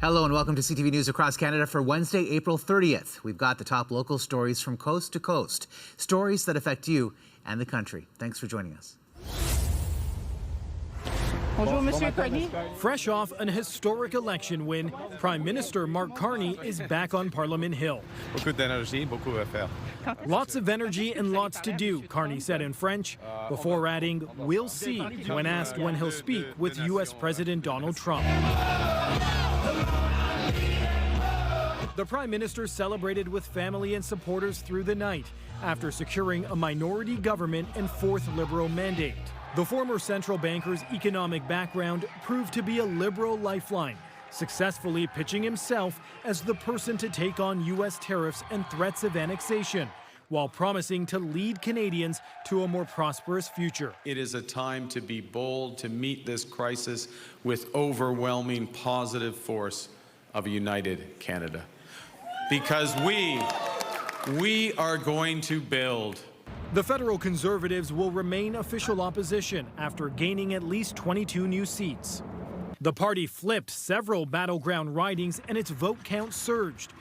Hello and welcome to CTV News Across Canada for Wednesday, April 30th. We've got the top local stories from coast to coast. Stories that affect you and the country. Thanks for joining us. Bonjour, Monsieur Carney. Fresh off an historic election win, Prime Minister Mark Carney is back on Parliament Hill. Lots of energy and lots to do, Carney said in French, before adding, "We'll see," when asked when he'll speak with U.S. President Donald Trump. The Prime Minister celebrated with family and supporters through the night after securing a minority government and fourth Liberal mandate. The former central banker's economic background proved to be a Liberal lifeline, successfully pitching himself as the person to take on U.S. tariffs and threats of annexation, while promising to lead Canadians to a more prosperous future. It is a time to be bold, to meet this crisis with overwhelming positive force of a united Canada. Because we are going to build. The federal Conservatives will remain official opposition after gaining at least 22 new seats. The party flipped several battleground ridings and its vote count surged.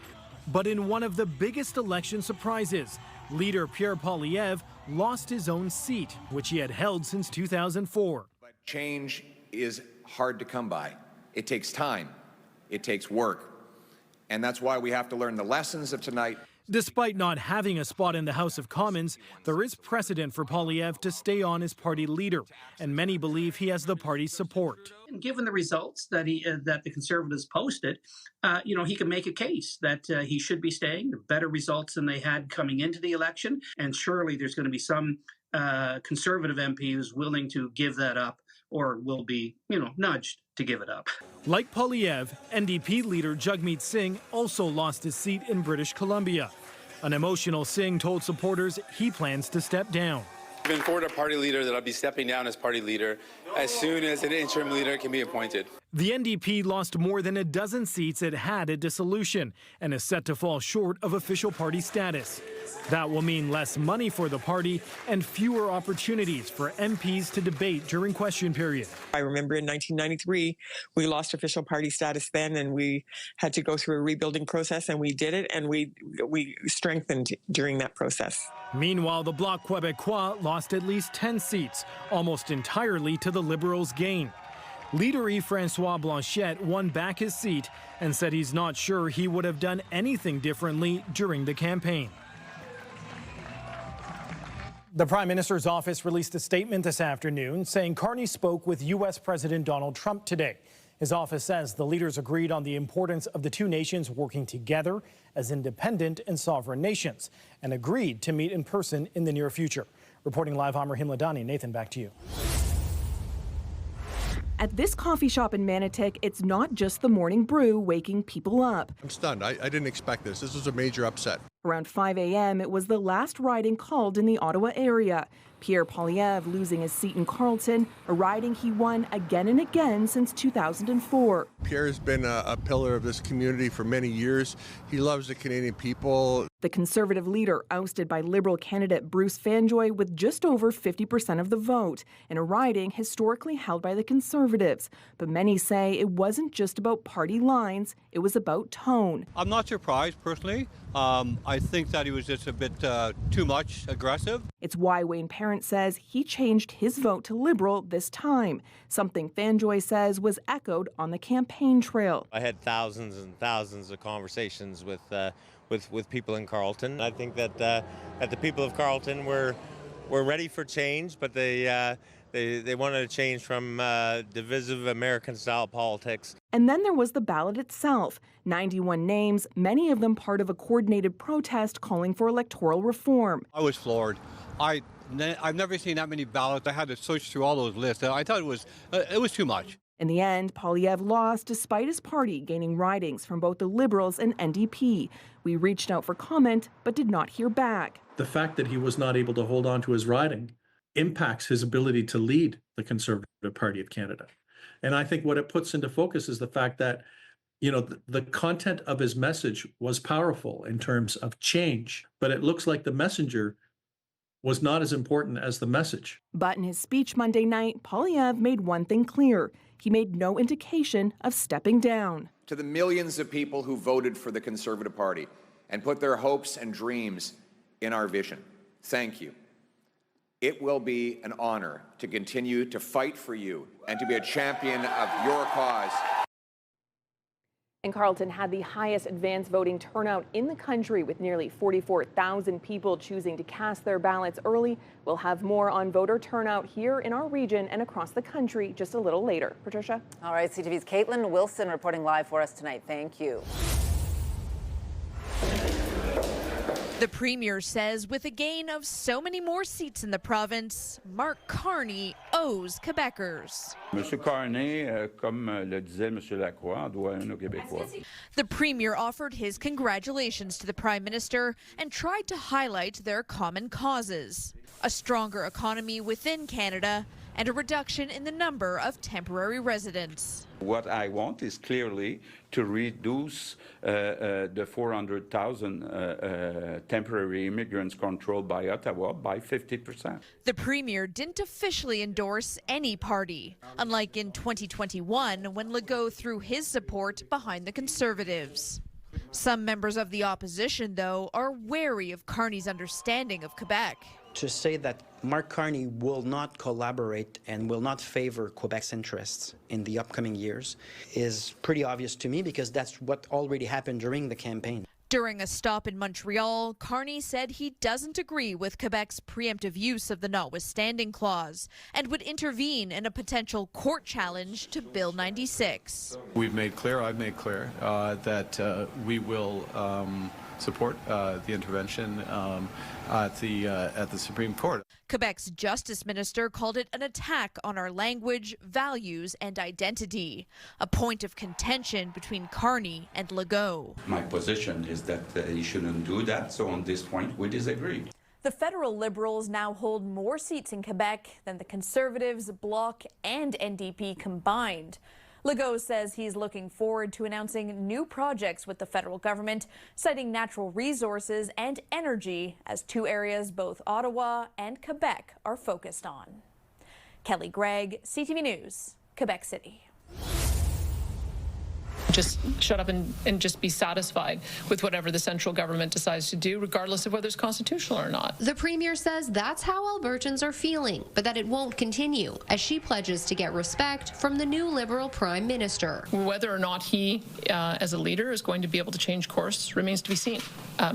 But in one of the biggest election surprises, leader Pierre Poilievre lost his own seat, which he had held since 2004. But change is hard to come by. It takes time. It takes work. And that's why we have to learn the lessons of tonight. Despite not having a spot in the House of Commons, there is precedent for Poilievre to stay on as party leader, and many believe he has the party's support. Given the results that the Conservatives posted, he can make a case that he should be staying. Better results than they had coming into the election, and surely there's going to be some Conservative MP who's willing to give that up, or will be, nudged to give it up. Like Poilievre, NDP leader Jagmeet Singh also lost his seat in British Columbia. An emotional Singh told supporters he plans to step down. I've informed our party leader that I'll be stepping down as party leader as soon as an interim leader can be appointed. The NDP lost more than a dozen seats it had at dissolution and is set to fall short of official party status. That will mean less money for the party and fewer opportunities for MPs to debate during question period. I remember in 1993, we lost official party status then, and we had to go through a rebuilding process, and we did it, and we strengthened during that process. Meanwhile, the Bloc Québécois lost at least 10 seats, almost entirely to the Liberals' gain. Leader Yves-François Blanchet won back his seat and said he's not sure he would have done anything differently during the campaign. The Prime Minister's office released a statement this afternoon saying Carney spoke with U.S. President Donald Trump today. His office says the leaders agreed on the importance of the two nations working together as independent and sovereign nations and agreed to meet in person in the near future. Reporting live, I'm Rahim Ladani. Nathan, back to you. At this coffee shop in Manotick, it's not just the morning brew waking people up. I'm stunned. I didn't expect this. This was a major upset. Around 5 a.m., it was the last riding called in the Ottawa area. Pierre Poilievre losing his seat in Carlton, a riding he won again and again since 2004. Pierre has been a pillar of this community for many years. He loves the Canadian people. The Conservative leader ousted by Liberal candidate Bruce Fanjoy with just over 50% of the vote, in a riding historically held by the Conservatives. But many say it wasn't just about party lines, it was about tone. I'm not surprised, personally. I think that he was just a bit too much aggressive. It's why Wayne Parent says he changed his vote to Liberal this time, something Fanjoy says was echoed on the campaign trail. I had thousands and thousands of conversations with people in Carlton. I think that the people of Carlton were ready for change, but they wanted to change from divisive American-style politics. And then there was the ballot itself. 91 names, many of them part of a coordinated protest calling for electoral reform. I was floored. I've never seen that many ballots. I had to search through all those lists. I thought it was too much. In the end, Poilievre lost despite his party gaining ridings from both the Liberals and NDP. We reached out for comment, but did not hear back. The fact that he was not able to hold on to his riding impacts his ability to lead the Conservative Party of Canada. And I think what it puts into focus is the fact that, the content of his message was powerful in terms of change, but it looks like the messenger was not as important as the message. But in his speech Monday night, Poilievre made one thing clear. He made no indication of stepping down. to the millions of people who voted for the Conservative Party and put their hopes and dreams in our vision, thank you. It will be an honor to continue to fight for you and to be a champion of your cause. And Carlton had the highest advance voting turnout in the country, with nearly 44,000 people choosing to cast their ballots early. We'll have more on voter turnout here in our region and across the country just a little later. Patricia? All right, CTV's Caitlin Wilson reporting live for us tonight. Thank you. The Premier says with a gain of so many more seats in the province, Mark Carney owes Quebecers. Monsieur Carney, comme le disait Monsieur Lacroix, doit un aux Québécois. The Premier offered his congratulations to the Prime Minister and tried to highlight their common causes: a stronger economy within Canada and a reduction in the number of temporary residents. What I want is clearly to reduce the 400,000 temporary immigrants controlled by Ottawa by 50%. The Premier didn't officially endorse any party, unlike in 2021 when Legault threw his support behind the Conservatives. Some members of the opposition, though, are wary of Carney's understanding of Quebec. To say that Mark Carney will not collaborate and will not favor Quebec's interests in the upcoming years is pretty obvious to me, because that's what already happened during the campaign. During a stop in Montreal, Carney said he doesn't agree with Quebec's preemptive use of the notwithstanding clause and would intervene in a potential court challenge to Bill 96. I've made clear that we will support the intervention at the Supreme Court. Quebec's Justice Minister called it an attack on our language, values, and identity, a point of contention between Carney and Legault. My position is that he shouldn't do that, so on this point we disagree. The federal Liberals now hold more seats in Quebec than the Conservatives, Bloc, and NDP combined. Legault says he's looking forward to announcing new projects with the federal government, citing natural resources and energy as two areas both Ottawa and Quebec are focused on. Kelly Gregg, CTV News, Quebec City. Just shut up and just be satisfied with whatever the central government decides to do, regardless of whether it's constitutional or not. The Premier says that's how Albertans are feeling, but that it won't continue, as she pledges to get respect from the new Liberal Prime Minister. Whether or not he, as a leader, is going to be able to change course remains to be seen.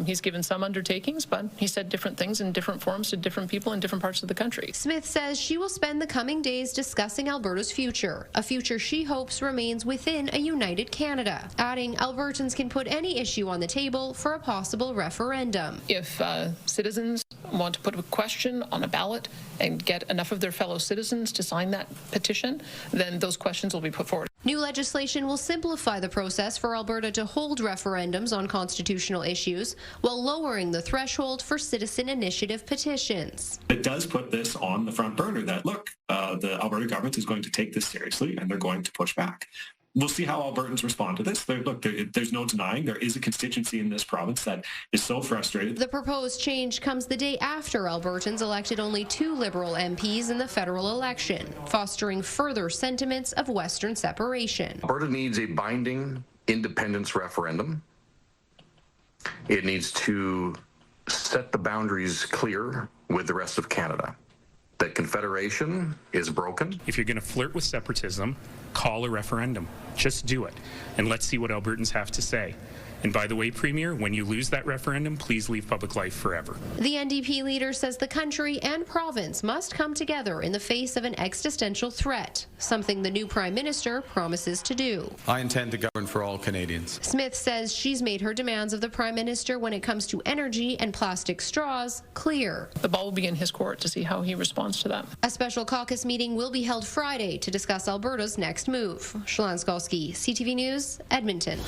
He's given some undertakings, but he said different things in different forms to different people in different parts of the country. Smith says she will spend the coming days discussing Alberta's future, a future she hopes remains within a united Canada, adding Albertans can put any issue on the table for a possible referendum. If citizens want to put a question on a ballot and get enough of their fellow citizens to sign that petition, then those questions will be put forward. New legislation will simplify the process for Alberta to hold referendums on constitutional issues, while lowering the threshold for citizen initiative petitions. It does put this on the front burner that, look, the Alberta government is going to take this seriously and they're going to push back. We'll see how Albertans respond to this. There's no denying there is a constituency in this province that is so frustrated. The proposed change comes the day after Albertans elected only 2 Liberal MPs in the federal election, fostering further sentiments of Western separation. Alberta needs a binding independence referendum. It needs to set the boundaries clear with the rest of Canada. That Confederation is broken. If you're going to flirt with separatism, call a referendum. Just do it. And let's see what Albertans have to say. And by the way, Premier, when you lose that referendum, please leave public life forever. The NDP leader says the country and province must come together in the face of an existential threat, something the new Prime Minister promises to do. I intend to govern for all Canadians. Smith says she's made her demands of the Prime Minister when it comes to energy and plastic straws clear. The ball will be in his court to see how he responds to that. A special caucus meeting will be held Friday to discuss Alberta's next move. Shalane Skolsky, CTV News, Edmonton.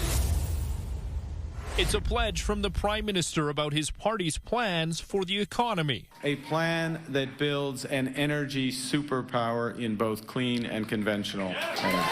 It's a pledge from the Prime Minister about his party's plans for the economy. A plan that builds an energy superpower in both clean and conventional energy.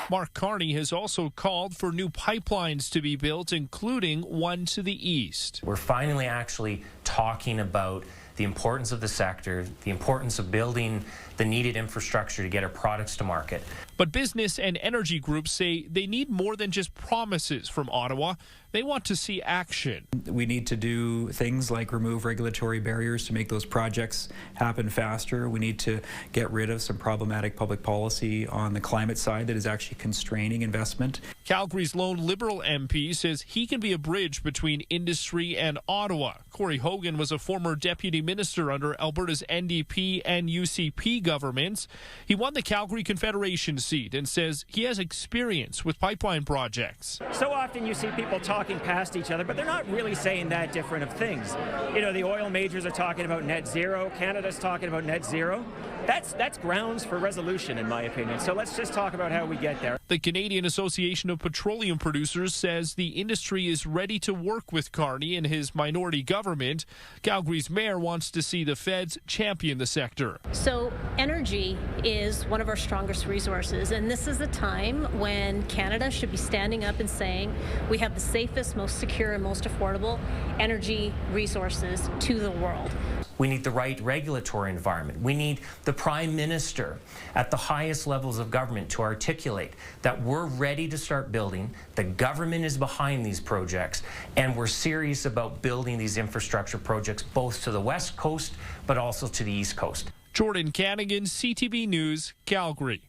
Mark Carney has also called for new pipelines to be built, including one to the east. We're finally actually talking about the importance of the sector, the importance of building the needed infrastructure to get our products to market. But business and energy groups say they need more than just promises from Ottawa. They want to see action. We need to do things like remove regulatory barriers to make those projects happen faster. We need to get rid of some problematic public policy on the climate side that is actually constraining investment. Calgary's lone Liberal MP says he can be a bridge between industry and Ottawa. Corey Hogan was a former deputy minister under Alberta's NDP and UCP governments. He won the Calgary Confederation seat and says he has experience with pipeline projects. So often you see people talking past each other, but they're not really saying that different of things. You know, the oil majors are talking about net zero. Canada's talking about net zero. That's grounds for resolution, in my opinion. So let's just talk about how we get there. The Canadian Association of Petroleum Producers says the industry is ready to work with Carney and his minority government. Calgary's mayor wants to see the feds champion the sector. So energy is one of our strongest resources, and this is a time when Canada should be standing up and saying we have the safest, most secure, and most affordable energy resources to the world. We need the right regulatory environment. We need the Prime Minister at the highest levels of government to articulate that we're ready to start building, the government is behind these projects, and we're serious about building these infrastructure projects both to the West Coast but also to the East Coast. Jordan Canigan, CTV News, Calgary.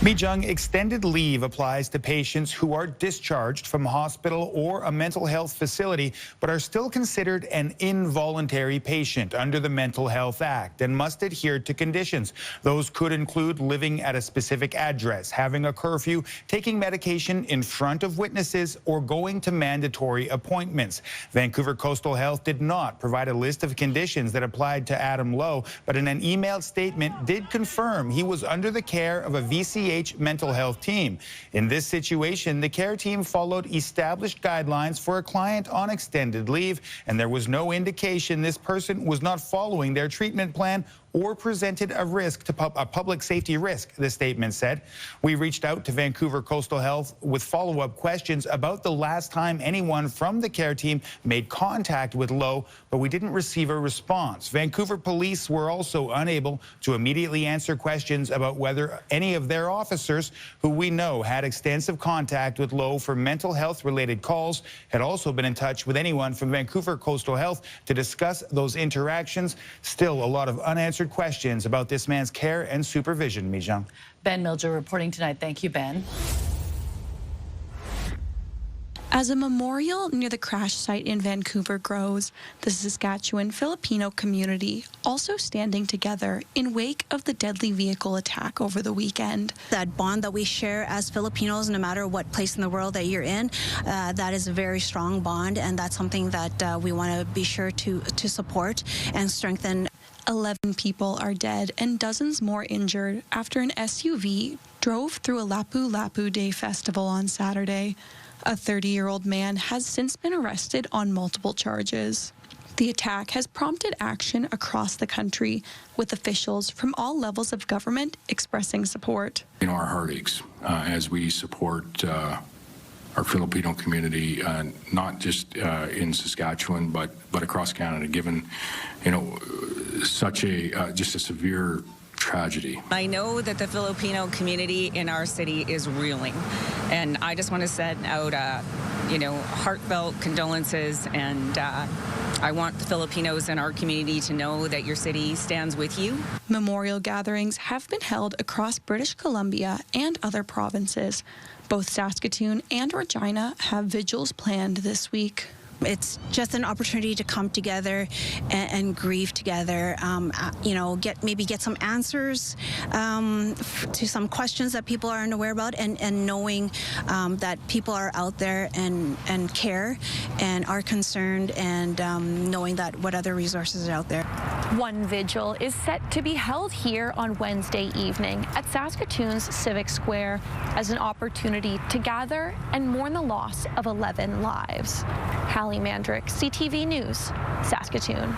Mijung, extended leave applies to patients who are discharged from a hospital or a mental health facility but are still considered an involuntary patient under the Mental Health Act and must adhere to conditions. Those could include living at a specific address, having a curfew, taking medication in front of witnesses, or going to mandatory appointments. Vancouver Coastal Health did not provide a list of conditions that applied to Adam Lowe, but in an emailed statement did confirm he was under the care of a VCH mental health team. In this situation, the care team followed established guidelines for a client on extended leave, and there was no indication this person was not following their treatment plan or presented a risk to a public safety risk, the statement said. We reached out to Vancouver Coastal Health with follow-up questions about the last time anyone from the care team made contact with Lowe, but we didn't receive a response. Vancouver police were also unable to immediately answer questions about whether any of their officers, who we know had extensive contact with Lowe for mental health-related calls, had also been in touch with anyone from Vancouver Coastal Health to discuss those interactions. Still a lot of unanswered questions about this man's care and supervision. Mijung. Ben Milger reporting tonight. Thank you, Ben. As a memorial near the crash site in Vancouver grows, the Saskatchewan Filipino community also standing together in wake of the deadly vehicle attack over the weekend. That bond that we share as Filipinos, no matter what place in the world that you're in, that is a very strong bond, and that's something that we want to be sure to support and strengthen. 11 people are dead and dozens more injured after an SUV drove through a Lapu-Lapu Day festival on Saturday. A 30-year-old man has since been arrested on multiple charges. The attack has prompted action across the country, with officials from all levels of government expressing support. Our heart aches as we support our Filipino community, not just in Saskatchewan, but across Canada, given, such a just a severe tragedy. I know that the Filipino community in our city is reeling, and I just want to send out, heartfelt condolences, and I want the Filipinos in our community to know that your city stands with you. Memorial gatherings have been held across British Columbia and other provinces. Both Saskatoon and Regina have vigils planned this week. It's just an opportunity to come together and grieve together, get some answers to some questions that people are unaware about, and knowing that people are out there and care and are concerned, and knowing that what other resources are out there. One vigil is set to be held here on Wednesday evening at Saskatoon's Civic Square as an opportunity to gather and mourn the loss of 11 lives. Hallie Mandrick, CTV News, Saskatoon.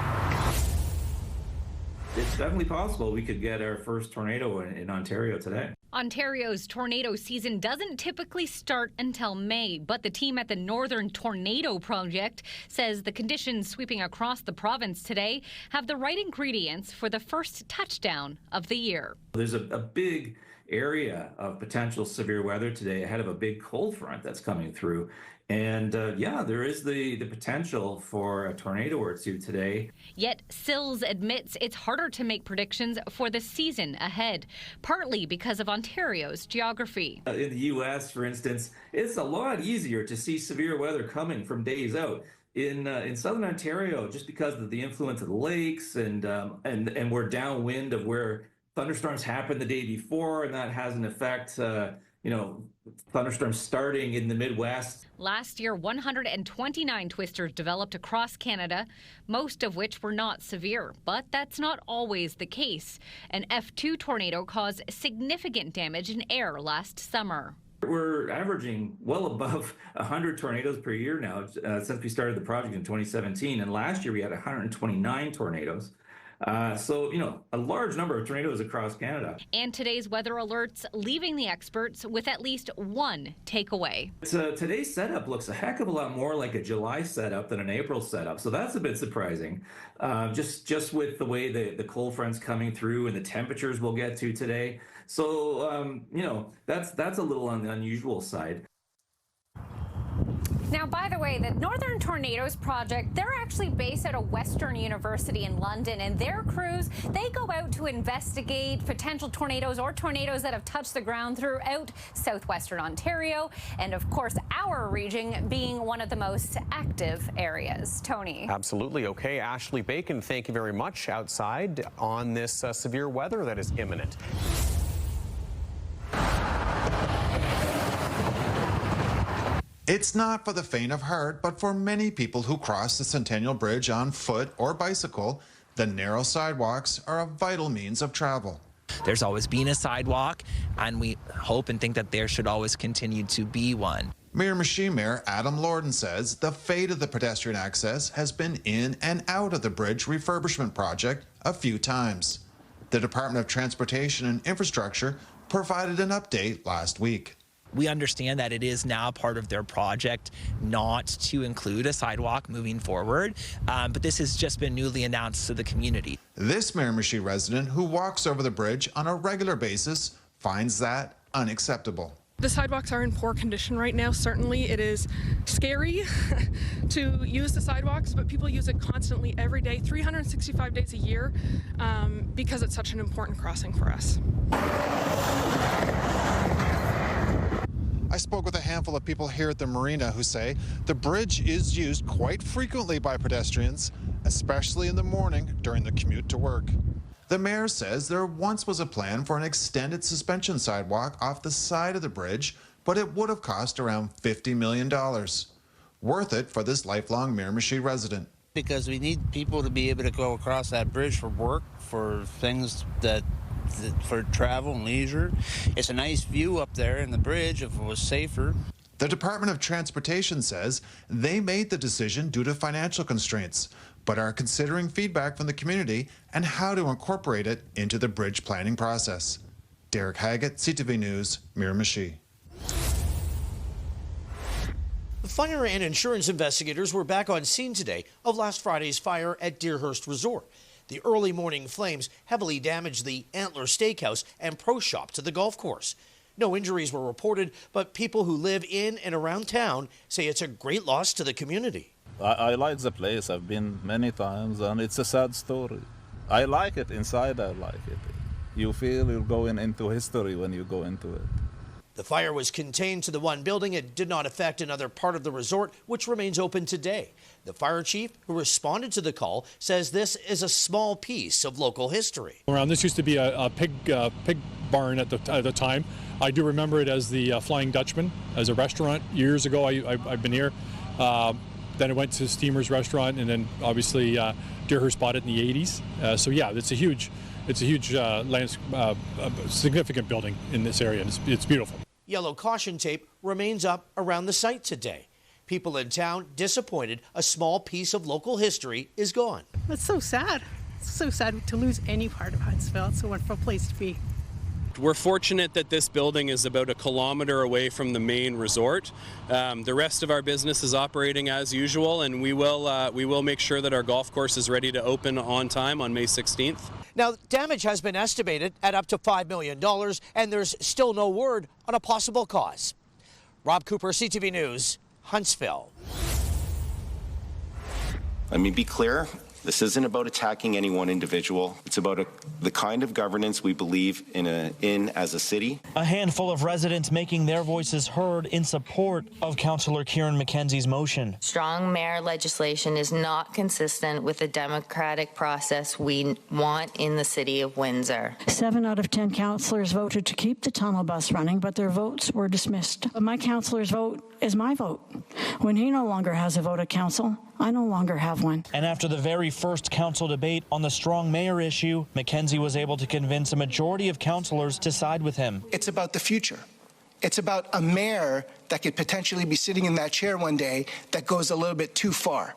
It's definitely possible we could get our first tornado in Ontario today. Ontario's tornado season doesn't typically start until May, but the team at the Northern Tornado Project says the conditions sweeping across the province today have the right ingredients for the first touchdown of the year. There's a big area of potential severe weather today ahead of a big cold front that's coming through. And yeah, there is the potential for a tornado or two today. Yet Sills admits it's harder to make predictions for the season ahead, partly because of Ontario's geography. In the U.S., for instance, it's a lot easier to see severe weather coming from days out. In southern Ontario, just because of the influence of the lakes and we're downwind of where thunderstorms happened the day before, and that has an effect, thunderstorms starting in the Midwest. Last year, 129 twisters developed across Canada, most of which were not severe. But that's not always the case. An F2 tornado caused significant damage in air last summer. We're averaging well above 100 tornadoes per year now since we started the project in 2017. And last year we had 129 tornadoes. So, a large number of tornadoes across Canada. And today's weather alerts leaving the experts with at least one takeaway. Today's setup looks a heck of a lot more like a July setup than an April setup. So that's a bit surprising. Just with the way the cold front's coming through and the temperatures we'll get to today. So, that's a little on the unusual side. Now, by the way, the Northern Tornadoes Project, they're actually based at a Western university in London, and their crews, they go out to investigate potential tornadoes or tornadoes that have touched the ground throughout southwestern Ontario, and of course, our region being one of the most active areas. Tony. Absolutely. Okay, Ashley Bacon, thank you very much. Outside on this severe weather that is imminent. It's not for the faint of heart, but for many people who cross the Centennial Bridge on foot or bicycle, the narrow sidewalks are a vital means of travel. There's always been a sidewalk, and we hope and think that there should always continue to be one. Miramichi Mayor Adam Lorden says the fate of the pedestrian access has been in and out of the bridge refurbishment project a few times. The Department of Transportation and Infrastructure provided an update last week. We understand that it is now part of their project not to include a sidewalk moving forward, but this has just been newly announced to the community. This Miramichi resident who walks over the bridge on a regular basis finds that unacceptable. The sidewalks are in poor condition right now. Certainly it is scary to use the sidewalks, but people use it constantly every day, 365 days a year, because it's such an important crossing for us. I spoke with a handful of people here at the marina who say the bridge is used quite frequently by pedestrians, especially in the morning during the commute to work. The mayor says there once was a plan for an extended suspension sidewalk off the side of the bridge, but it would have cost around $50 million. Worth it for this lifelong Miramichi resident. Because we need people to be able to go across that bridge for work, for things for travel and leisure. It's a nice view up there in the bridge if it was safer. The Department of Transportation says they made the decision due to financial constraints, but are considering feedback from the community and how to incorporate it into the bridge planning process. Derek Haggett, CTV News, Miramichi. Fire and insurance investigators were back on scene today of last Friday's fire at Deerhurst Resort. The early morning flames heavily damaged the Antler Steakhouse and Pro Shop to the golf course. No injuries were reported, but people who live in and around town say it's a great loss to the community. I like the place. I've been many times, and it's a sad story. I like it inside. I like it. You feel you're going into history when you go into it. The fire was contained to the one building. It did not affect another part of the resort, which remains open today. The fire chief, who responded to the call, says this is a small piece of local history. This used to be a pig barn at the time. I do remember it as the Flying Dutchman, as a restaurant. Years ago, I've been here. Then I went to Steamer's Restaurant, and then obviously Deerhurst bought it in the 80s. So yeah, it's a huge significant building in this area, and it's beautiful. Yellow caution tape remains up around the site today. People in town disappointed a small piece of local history is gone. It's so sad. It's so sad to lose any part of Huntsville. It's a wonderful place to be. We're fortunate that this building is about 1 kilometer away from the main resort. The rest of our business is operating as usual, and we will make sure that our golf course is ready to open on time on May 16th. Now, damage has been estimated at up to $5 million, and there's still no word on a possible cause. Rob Cooper, CTV News, Huntsville. Let me be clear. This isn't about attacking any one individual. It's about the kind of governance we believe in as a city. A handful of residents making their voices heard in support of Councillor Kieran McKenzie's motion. Strong mayor legislation is not consistent with the democratic process we want in the city of Windsor. 7 out of 10 councillors voted to keep the tunnel bus running, but their votes were dismissed. My councillor's vote is my vote. When he no longer has a vote at council, I no longer have one. And after the very first council debate on the strong mayor issue, McKenzie was able to convince a majority of councillors to side with him. It's about the future. It's about a mayor that could potentially be sitting in that chair one day that goes a little bit too far.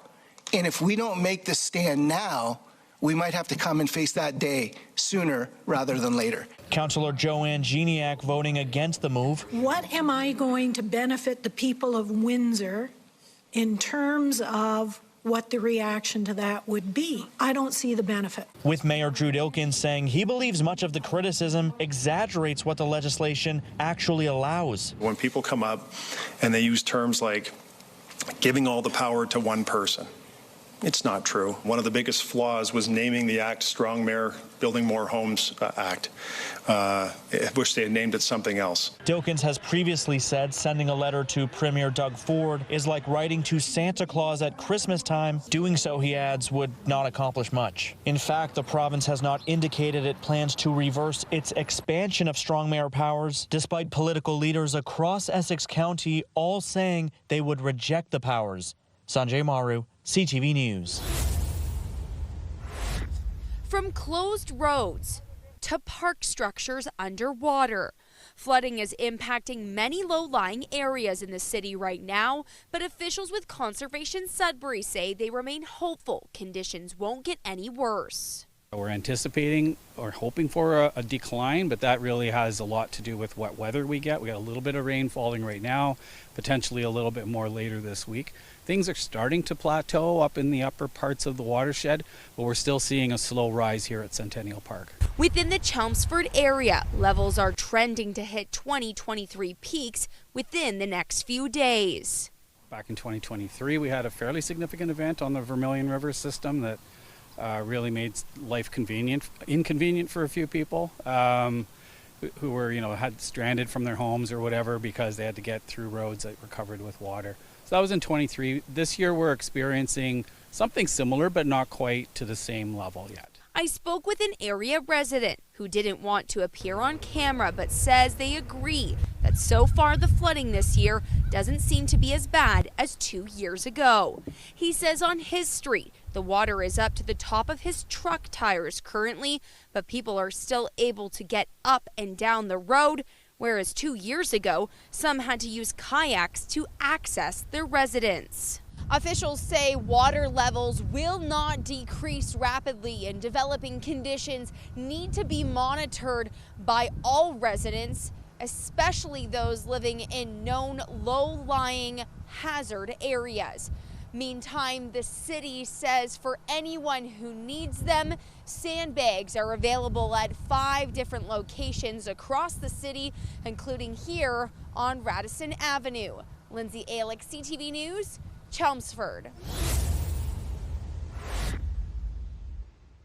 And if we don't make this stand now, we might have to come and face that day sooner rather than later. Councillor Joanne Geniak voting against the move. What am I going to benefit the people of Windsor in terms of what the reaction to that would be? I don't see the benefit. With Mayor Drew Dilkins saying he believes much of the criticism exaggerates what the legislation actually allows. When people come up and they use terms like giving all the power to one person, it's not true. One of the biggest flaws was naming the act Strong Mayor Building More Homes Act. I wish they had named it something else. Dilkins has previously said sending a letter to Premier Doug Ford is like writing to Santa Claus at Christmas time. Doing so, he adds, would not accomplish much. In fact, the province has not indicated it plans to reverse its expansion of strong mayor powers, despite political leaders across Essex County all saying they would reject the powers. Sanjay Maru, CTV News. From closed roads to park structures underwater, flooding is impacting many low-lying areas in the city right now, but officials with Conservation Sudbury say they remain hopeful conditions won't get any worse. We're anticipating or hoping for a decline, but that really has a lot to do with what weather we get. We got a little bit of rain falling right now, potentially a little bit more later this week. Things are starting to plateau up in the upper parts of the watershed, but we're still seeing a slow rise here at Centennial Park. Within the Chelmsford area, levels are trending to hit 2023 peaks within the next few days. Back in 2023, we had a fairly significant event on the Vermilion River system that really made life inconvenient for a few people who were, had stranded from their homes or whatever because they had to get through roads that were covered with water. So that was in 23. This year we're experiencing something similar, but not quite to the same level yet. I spoke with an area resident who didn't want to appear on camera, but says they agree that so far the flooding this year doesn't seem to be as bad as 2 years ago. He says on his street, the water is up to the top of his truck tires currently, but people are still able to get up and down the road, whereas 2 years ago, some had to use kayaks to access their residence. Officials say water levels will not decrease rapidly, and developing conditions need to be monitored by all residents, especially those living in known low-lying hazard areas. Meantime, the city says for anyone who needs them, sandbags are available at 5 different locations across the city, including here on Radisson Avenue. Lindsay Alick, CTV News, Chelmsford.